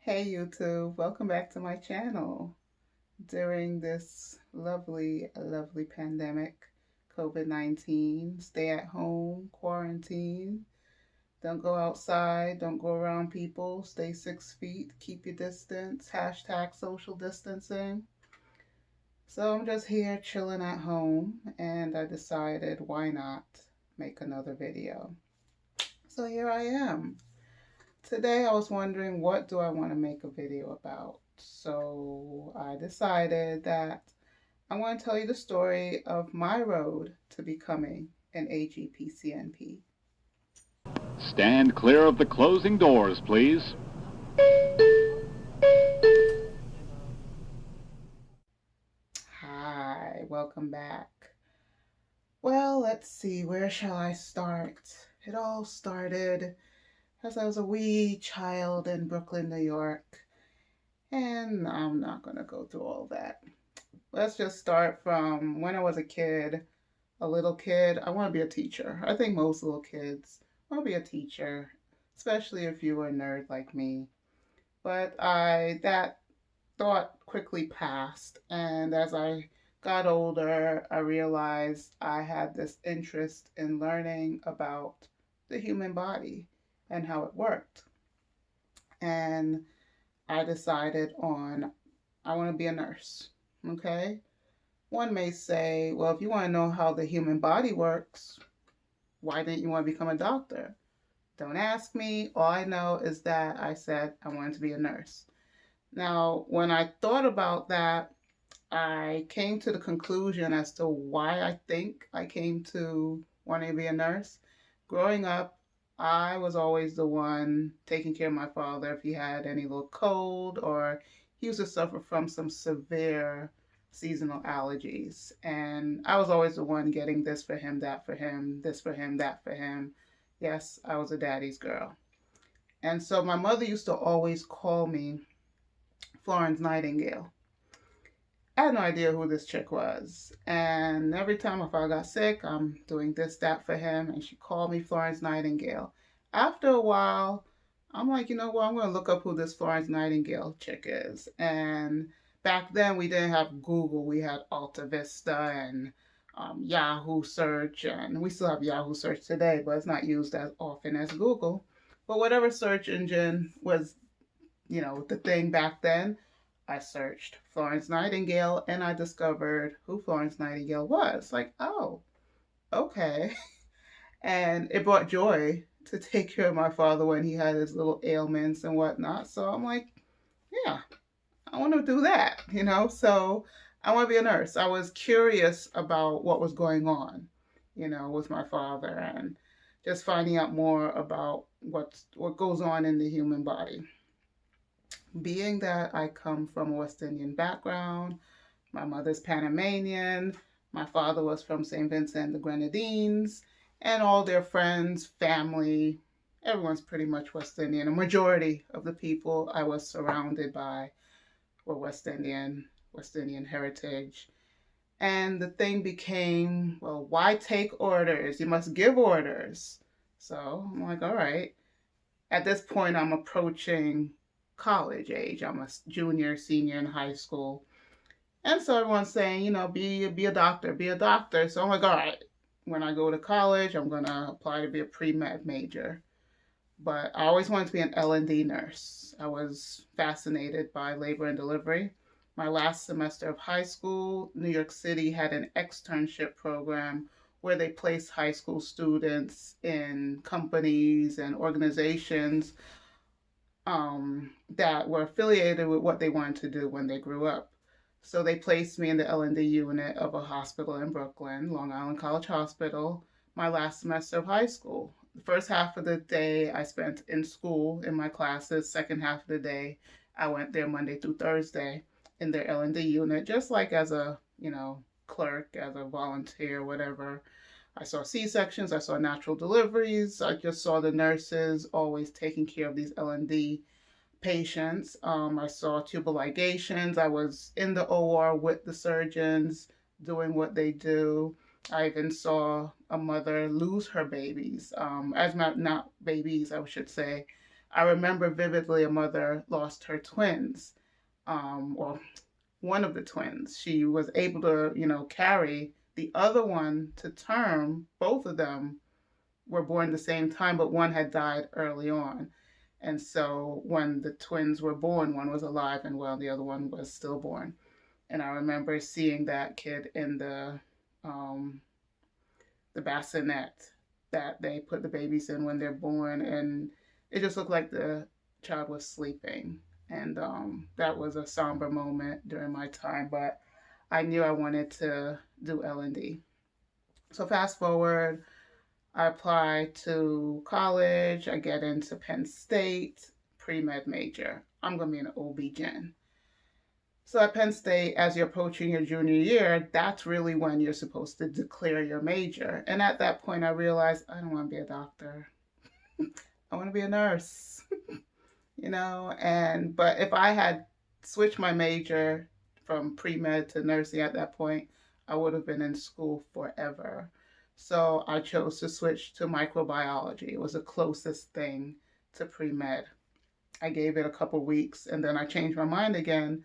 Hey YouTube, welcome back to my channel. During this lovely pandemic, COVID-19, stay at home, quarantine, don't go outside, don't go around people, stay 6 feet, keep your distance, hashtag social distancing. So I'm just here chilling at home and I decided why not make another video. So here I am. Today I was wondering what do I want to make a video about. So I decided that I want to tell you the story of my road to becoming an AGPCNP. Stand clear of the closing doors, please. Hi, welcome back. Well, let's see, where shall I start? It all started as I was a wee child in Brooklyn, New York. And I'm not going to go through all that. Let's just start from when I was a little kid. I want to be a teacher. I think most little kids want to be a teacher, especially if you were a nerd like me. But that thought quickly passed, and as I got older, I realized I had this interest in learning about the human body and how it worked. And I decided on I want to be a nurse. Okay? One may say, well, if you want to know how the human body works, why didn't you want to become a doctor? Don't ask me. All I know is that I said I wanted to be a nurse. Now, when I thought about that, I came to the conclusion as to why I think I came to wanting to be a nurse. Growing up, I was always the one taking care of my father if he had any little cold or he used to suffer from some severe seasonal allergies. And I was always the one getting this for him, that for him, this for him, that for him. Yes, I was a daddy's girl. And so my mother used to always call me Florence Nightingale. I had no idea who this chick was. And every time my father got sick, I'm doing this, that for him. And she called me Florence Nightingale. After a while, I'm like, you know what? I'm going to look up who this Florence Nightingale chick is. And back then, we didn't have Google. We had Alta Vista and Yahoo search. And we still have Yahoo search today, but it's not used as often as Google. But whatever search engine was, the thing back then, I searched Florence Nightingale and I discovered who Florence Nightingale was. Like, oh, okay. And it brought joy to take care of my father when he had his little ailments and whatnot. So I'm like, yeah, I want to do that. So I want to be a nurse. I was curious about what was going on, with my father and just finding out more about what goes on in the human body. Being that I come from a West Indian background, my mother's Panamanian, my father was from St. Vincent and the Grenadines, and all their friends, family, everyone's pretty much West Indian. A majority of the people I was surrounded by were West Indian heritage. And the thing became, well, why take orders? You must give orders. So I'm like, all right. At this point, I'm approaching college age. I'm a junior, senior in high school. And so everyone's saying, be a doctor, be a doctor. So I'm like, all right, when I go to college, I'm going to apply to be a pre-med major. But I always wanted to be an L&D nurse. I was fascinated by labor and delivery. My last semester of high school, New York City had an externship program where they placed high school students in companies and organizations that were affiliated with what they wanted to do when they grew up. So they placed me in the L&D unit of a hospital in Brooklyn, Long Island College Hospital, my last semester of high school. The first half of the day I spent in school in my classes. Second half of the day I went there Monday through Thursday in their L&D unit, just like as a, clerk, as a volunteer, whatever. I saw C-sections, I saw natural deliveries, I just saw the nurses always taking care of these L&D patients. I saw tubal ligations. I was in the OR with the surgeons doing what they do. I even saw a mother lose her babies, not babies, I should say. I remember vividly a mother lost her twins, or one of the twins. She was able to, carry the other one to term. Both of them were born the same time, but one had died early on. And so when the twins were born, one was alive and well, the other one was stillborn. And I remember seeing that kid in um, the bassinet that they put the babies in when they're born, and it just looked like the child was sleeping. And that was a somber moment during my time, but I knew I wanted to do L&D. So fast forward, I apply to college. I get into Penn State, pre-med major. I'm going to be an OB-GYN. So at Penn State, as you're approaching your junior year, that's really when you're supposed to declare your major. And at that point, I realized I don't want to be a doctor. I want to be a nurse, but if I had switched my major from pre-med to nursing at that point, I would have been in school forever. So I chose to switch to microbiology. It was the closest thing to pre-med. I gave it a couple weeks and then I changed my mind again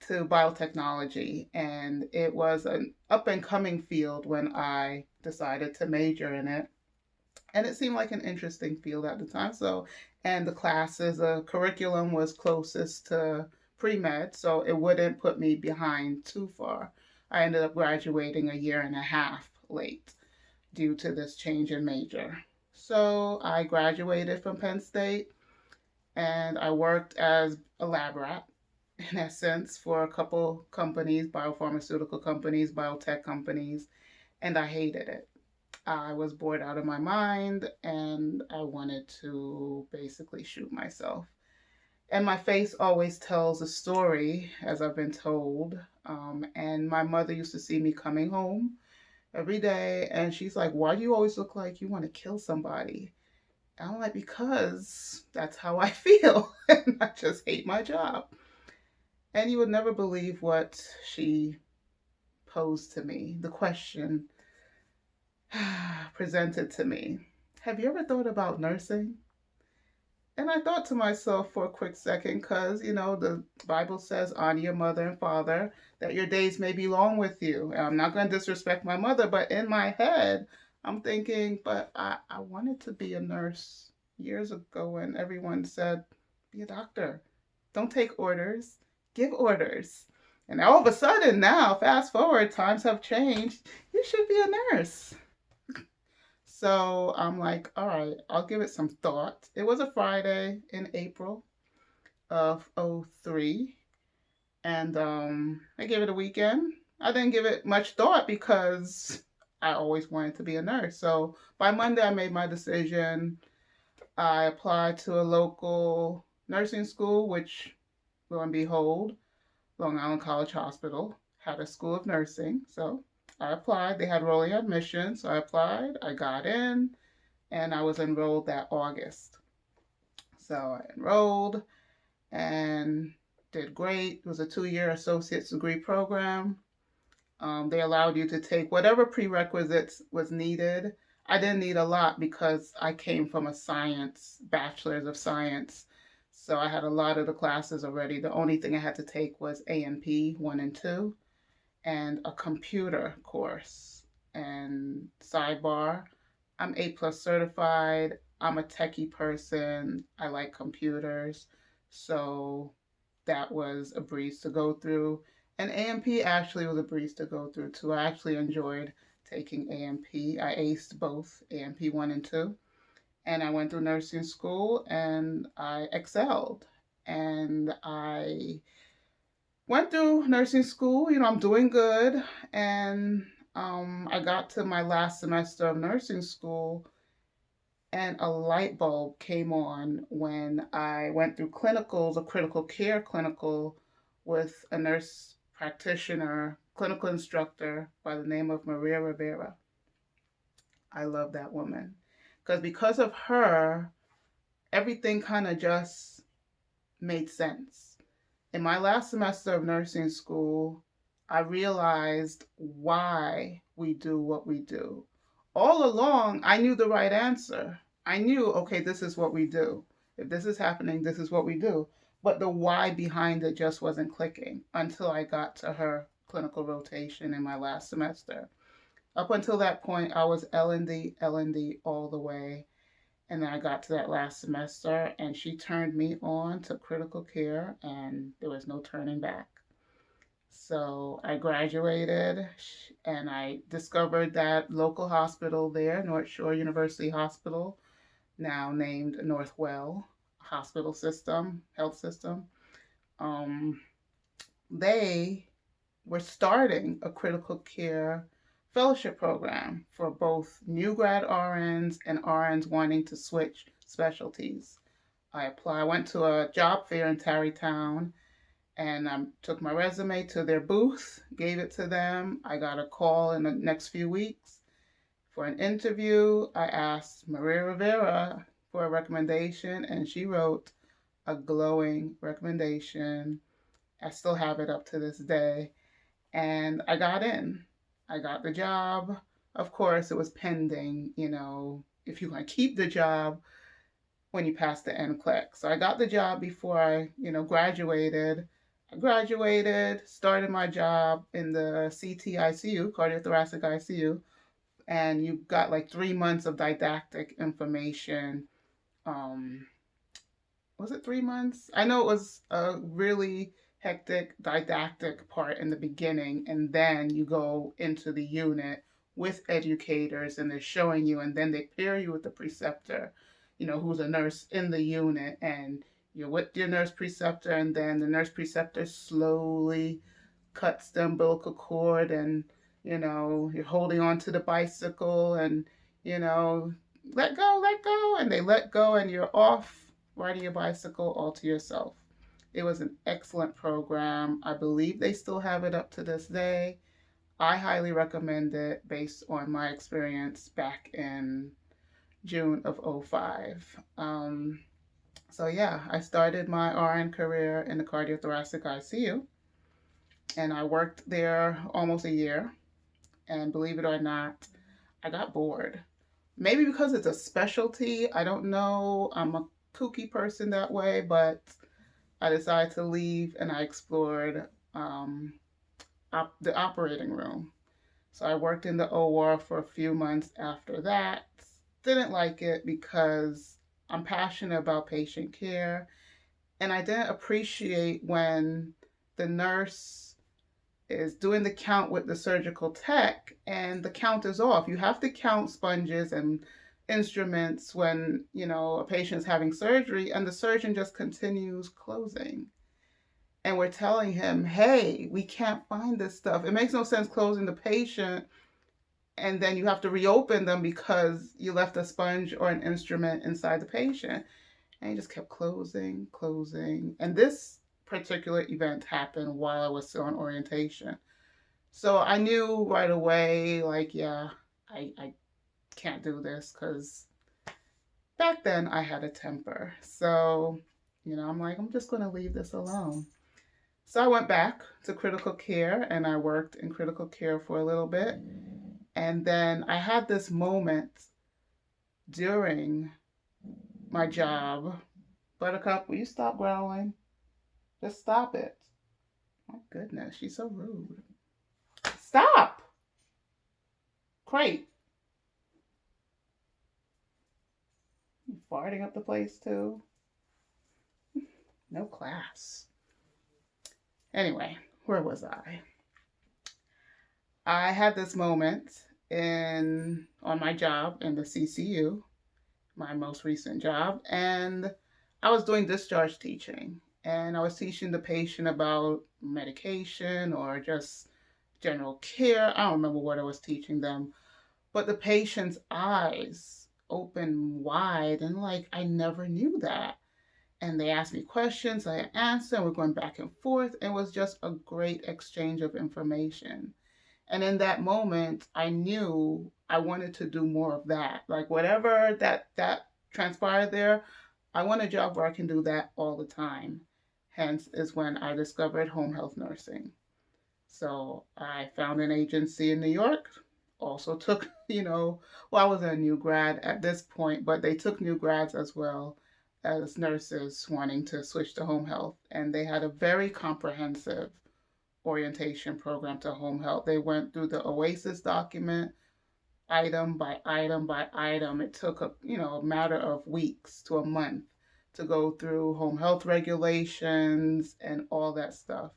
to biotechnology. And it was an up and coming field when I decided to major in it. And it seemed like an interesting field at the time. So, and the curriculum was closest to pre med, so it wouldn't put me behind too far. I ended up graduating a year and a half late due to this change in major. So, I graduated from Penn State and I worked as a lab rat in essence for a couple companies, biopharmaceutical companies, biotech companies, and I hated it. I was bored out of my mind and I wanted to basically shoot myself. And my face always tells a story, as I've been told. And my mother used to see me coming home every day and she's like, "Why do you always look like you want to kill somebody?" And I'm like, "Because that's how I feel." And I just hate my job. And you would never believe what she posed to me. The question presented to me: "Have you ever thought about nursing?" And I thought to myself for a quick second, because, the Bible says, honor your mother and father, that your days may be long with you. And I'm not going to disrespect my mother, but in my head, I'm thinking, but I wanted to be a nurse years ago when everyone said, be a doctor. Don't take orders, give orders. And all of a sudden now, fast forward, times have changed. You should be a nurse. So I'm like, all right, I'll give it some thought. It was a Friday in April of '03, and I gave it a weekend. I didn't give it much thought because I always wanted to be a nurse. So by Monday, I made my decision. I applied to a local nursing school, which, lo and behold, Long Island College Hospital had a school of nursing. So I applied. They had rolling admission, so I applied. I got in, and I was enrolled that August. So I enrolled and did great. It was a 2-year associate's degree program. They allowed you to take whatever prerequisites was needed. I didn't need a lot because I came from a bachelor's of science. So I had a lot of the classes already. The only thing I had to take was A&P 1 and 2 and a computer course. And sidebar, I'm A+ certified. I'm a techie person. I like computers. So that was a breeze to go through. And A&P actually was a breeze to go through too. I actually enjoyed taking A&P. I aced both A&P 1 and 2. And I went through nursing school and I excelled. And I went through nursing school. I'm doing good. And I got to my last semester of nursing school, and a light bulb came on when I went through clinicals, a critical care clinical with a nurse practitioner, clinical instructor by the name of Maria Rivera. I love that woman because of her, everything kind of just made sense. In my last semester of nursing school, I realized why we do what we do. All along, I knew the right answer. I knew, okay, this is what we do. If this is happening, this is what we do. But the why behind it just wasn't clicking until I got to her clinical rotation in my last semester. Up until that point, I was L&D, L&D all the way. And then I got to that last semester, and she turned me on to critical care, and there was no turning back. So I graduated, and I discovered that local hospital there, North Shore University Hospital, now named Northwell Hospital System, Health System. Um, they were starting a critical care fellowship program for both new grad RNs and RNs wanting to switch specialties. I applied. I went to a job fair in Tarrytown and took my resume to their booth, gave it to them. I got a call in the next few weeks for an interview. I asked Maria Rivera for a recommendation, and she wrote a glowing recommendation. I still have it up to this day. And I got in. I got the job. Of course, it was pending, if you want to keep the job when you pass the NCLEX. So I got the job before I, graduated. I graduated, started my job in the CT ICU, cardiothoracic ICU, and you got like 3 months of didactic information. Um, was it 3 months? I know it was a really hectic didactic part in the beginning, and then you go into the unit with educators and they're showing you, and then they pair you with the preceptor, who's a nurse in the unit, and you're with your nurse preceptor, and then the nurse preceptor slowly cuts the umbilical cord, and you're holding on to the bicycle, and you know let go, and they let go, and you're off riding your bicycle all to yourself. It was an excellent program. I believe they still have it up to this day. I highly recommend it based on my experience back in June of '05. So yeah, I started my RN career in the cardiothoracic ICU, and I worked there almost a year. And believe it or not, I got bored. Maybe because it's a specialty. I don't know. I'm a kooky person that way, but I decided to leave and I explored the operating room. So I worked in the OR for a few months after that. Didn't like it because I'm passionate about patient care, and I didn't appreciate when the nurse is doing the count with the surgical tech and the count is off. You have to count sponges and instruments when, a patient's having surgery, and the surgeon just continues closing. And we're telling him, hey, we can't find this stuff. It makes no sense closing the patient and then you have to reopen them because you left a sponge or an instrument inside the patient. And he just kept closing, closing. And this particular event happened while I was still on orientation. So I knew right away, like, yeah, I can't do this because back then I had a temper. So, I'm like, I'm just going to leave this alone. So I went back to critical care and I worked in critical care for a little bit. And then I had this moment during my job. Buttercup, will you stop growling? Just stop it. My goodness, she's so rude. Stop! Crate, you farting up the place too? No class. Anyway, where was I? I had this moment on my job in the CCU, my most recent job, and I was doing discharge teaching, and I was teaching the patient about medication or just general care. I don't remember what I was teaching them, but the patient's eyes opened wide and like I never knew that. And they asked me questions, I answered, and we're going back and forth. It was just a great exchange of information. And in that moment, I knew I wanted to do more of that. Like whatever that transpired there, I want a job where I can do that all the time. Hence is when I discovered home health nursing. So I found an agency in New York. Also took, well, I was a new grad at this point, but they took new grads as well. as nurses wanting to switch to home health. And they had a very comprehensive orientation program to home health. They went through the OASIS document item by item by item. It took a matter of weeks to a month to go through home health regulations and all that stuff.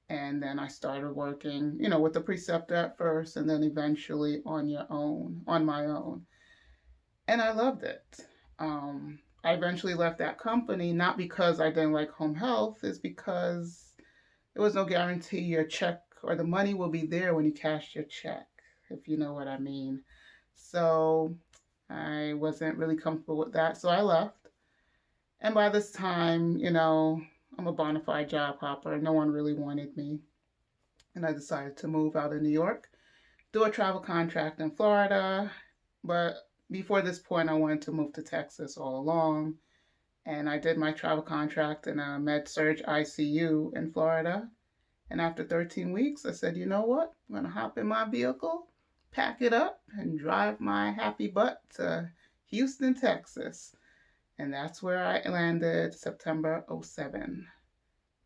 And then I started working, with the preceptor at first, and then eventually on my own. And I loved it. I eventually left that company, not because I didn't like home health, is because there was no guarantee your check or the money will be there when you cash your check, if you know what I mean. So I wasn't really comfortable with that, so I left. And by this time, I'm a bona fide job hopper. No one really wanted me. And I decided to move out of New York, do a travel contract in Florida. But before this point, I wanted to move to Texas all along. And I did my travel contract in a med surg ICU in Florida. And after 13 weeks, I said, you know what? I'm going to hop in my vehicle, pack it up, and drive my happy butt to Houston, Texas. And that's where I landed September '07.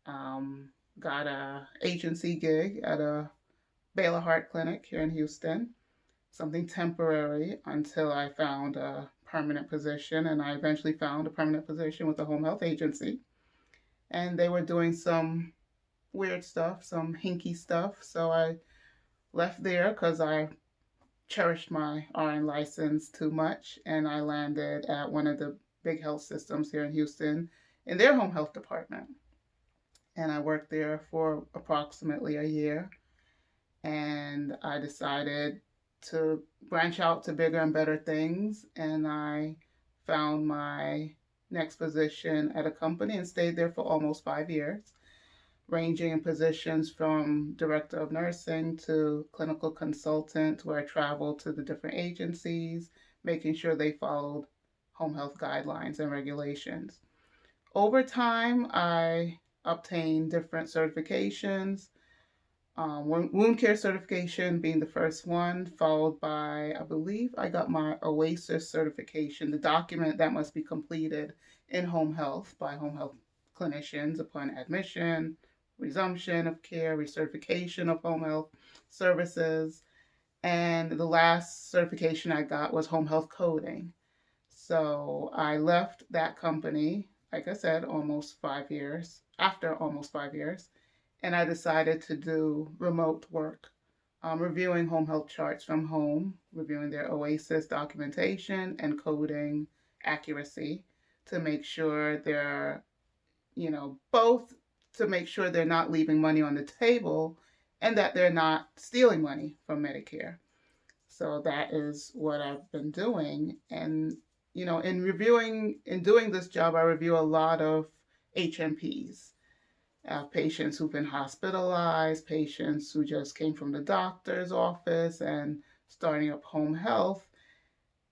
Got a agency gig at a Baylor Heart Clinic here in Houston, something temporary until I found a permanent position. And I eventually found a permanent position with a home health agency. And they were doing some weird stuff, some hinky stuff. So I left there because I cherished my RN license too much. And I landed at one of the big health systems here in Houston in their home health department. And I worked there for approximately a year. And I decided to branch out to bigger and better things. And I found my next position at a company and stayed there for almost 5 years, ranging in positions from director of nursing to clinical consultant, where I traveled to the different agencies, making sure they followed home health guidelines and regulations. Over time, I obtained different certifications, wound care certification being the first one, followed by, I believe, I got my OASIS certification, the document that must be completed in home health by home health clinicians upon admission, resumption of care, recertification of home health services. And the last certification I got was home health coding. So I left that company, like I said, after almost 5 years, and I decided to do remote work, reviewing home health charts from home, reviewing their OASIS documentation and coding accuracy to make sure they're, both to make sure they're not leaving money on the table and that they're not stealing money from Medicare. So that is what I've been doing. And, in doing this job, I review a lot of HMPs, patients who've been hospitalized, patients who just came from the doctor's office and starting up home health.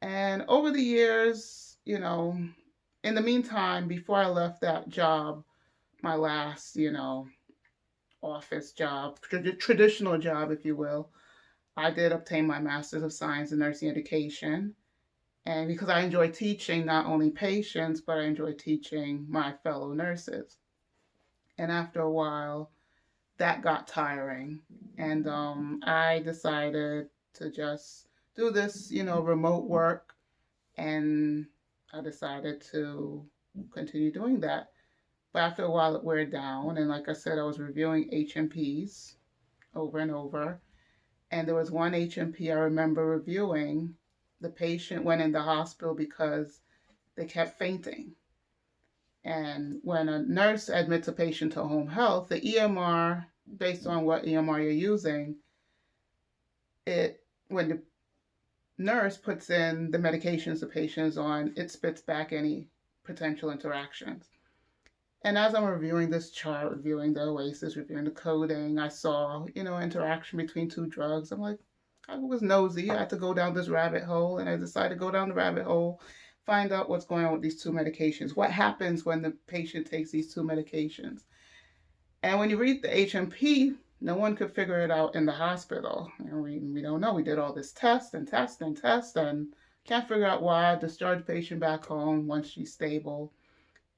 And over the years, in the meantime, before I left that job, my last, office job, traditional job, if you will, I did obtain my Master's of Science in Nursing Education. And because I enjoy teaching not only patients, but I enjoy teaching my fellow nurses. And after a while, that got tiring. And I decided to just do this, remote work. And I decided to continue doing that. But after a while, it wore down. And like I said, I was reviewing HMPs over and over. And there was one HMP I remember reviewing. The patient went in the hospital because they kept fainting. And when a nurse admits a patient to home health, the EMR, based on what EMR you're using, when the nurse puts in the medications the patient is on, it spits back any potential interactions. And as I'm reviewing this chart, reviewing the OASIS, reviewing the coding, I saw, interaction between two drugs. I'm like, I was nosy. I had to go down this rabbit hole, and I decided to go down the rabbit hole, find out what's going on with these two medications. What happens when the patient takes these two medications? And when you read the HMP, no one could figure it out in the hospital. We don't know. We did all this test and can't figure out why I discharged the patient back home once she's stable.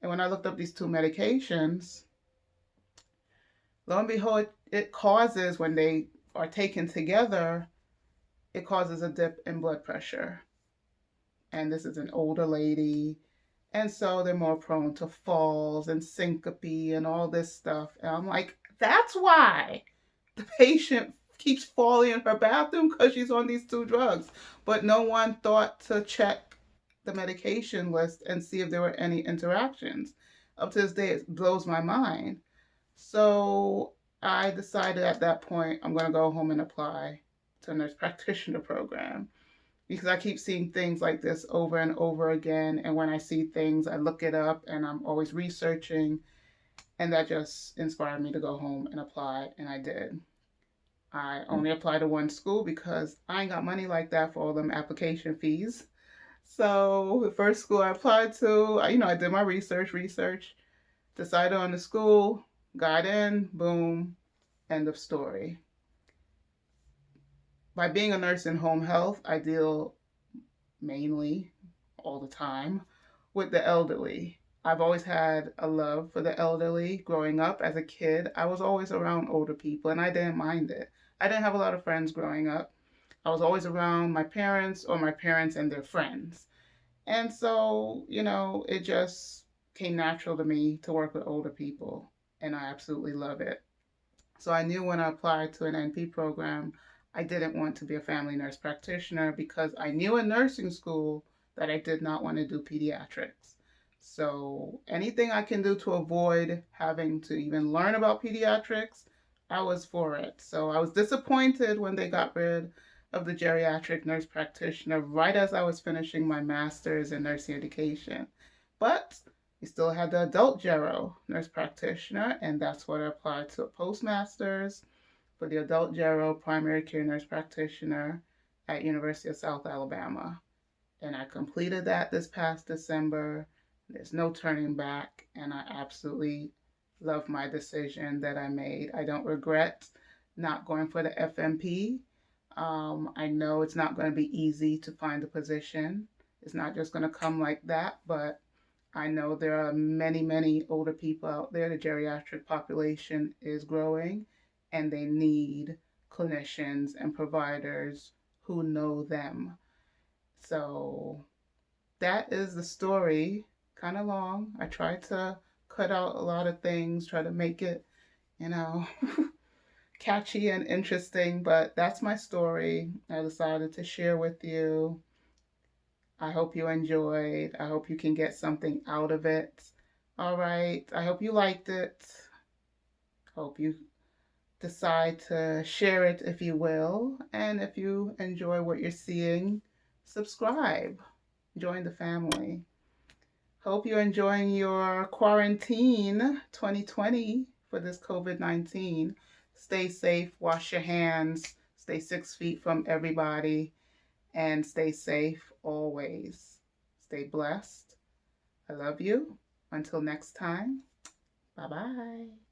And when I looked up these two medications, lo and behold, it causes, when they are taken together, it causes a dip in blood pressure. And this is an older lady. And so they're more prone to falls and syncope and all this stuff. And I'm like, that's why the patient keeps falling in her bathroom, because she's on these two drugs. But no one thought to check the medication list and see if there were any interactions. Up to this day, it blows my mind. So I decided at that point I'm going to go home and apply to a nurse practitioner program, because I keep seeing things like this over and over again. And when I see things, I look it up and I'm always researching. And that just inspired me to go home and apply. And I did. I only applied to one school because I ain't got money like that for all them application fees. So the first school I applied to, I did my research, decided on the school, got in, boom, end of story. By being a nurse in home health, I deal mainly, all the time, with the elderly. I've always had a love for the elderly. Growing up as a kid, I was always around older people and I didn't mind it. I didn't have a lot of friends growing up. I was always around my parents or my parents and their friends. And so, it just came natural to me to work with older people, and I absolutely love it. So I knew when I applied to an NP program, I didn't want to be a family nurse practitioner, because I knew in nursing school that I did not want to do pediatrics. So anything I can do to avoid having to even learn about pediatrics, I was for it. So I was disappointed when they got rid of the geriatric nurse practitioner right as I was finishing my master's in nursing education. But we still had the adult gero nurse practitioner, and that's what I applied to a postmaster's for the adult gero primary care nurse practitioner at University of South Alabama. And I completed that this past December. There's no turning back, and I absolutely love my decision that I made. I don't regret not going for the FMP. I know it's not going to be easy to find a position. It's not just going to come like that, but I know there are many, many older people out there. The geriatric population is growing, and they need clinicians and providers who know them. So that is the story. Kind of long. I tried to cut out a lot of things, try to make it, you know, catchy and interesting, but that's my story. I decided to share with you. I hope you enjoyed. I hope you can get something out of it. All right. I hope you liked it. Hope you decide to share it if you will. And if you enjoy what you're seeing, subscribe. Join the family. Hope you're enjoying your quarantine 2020 for this COVID-19. Stay safe, wash your hands, stay 6 feet from everybody, and stay safe always. Stay blessed. I love you. Until next time, bye bye.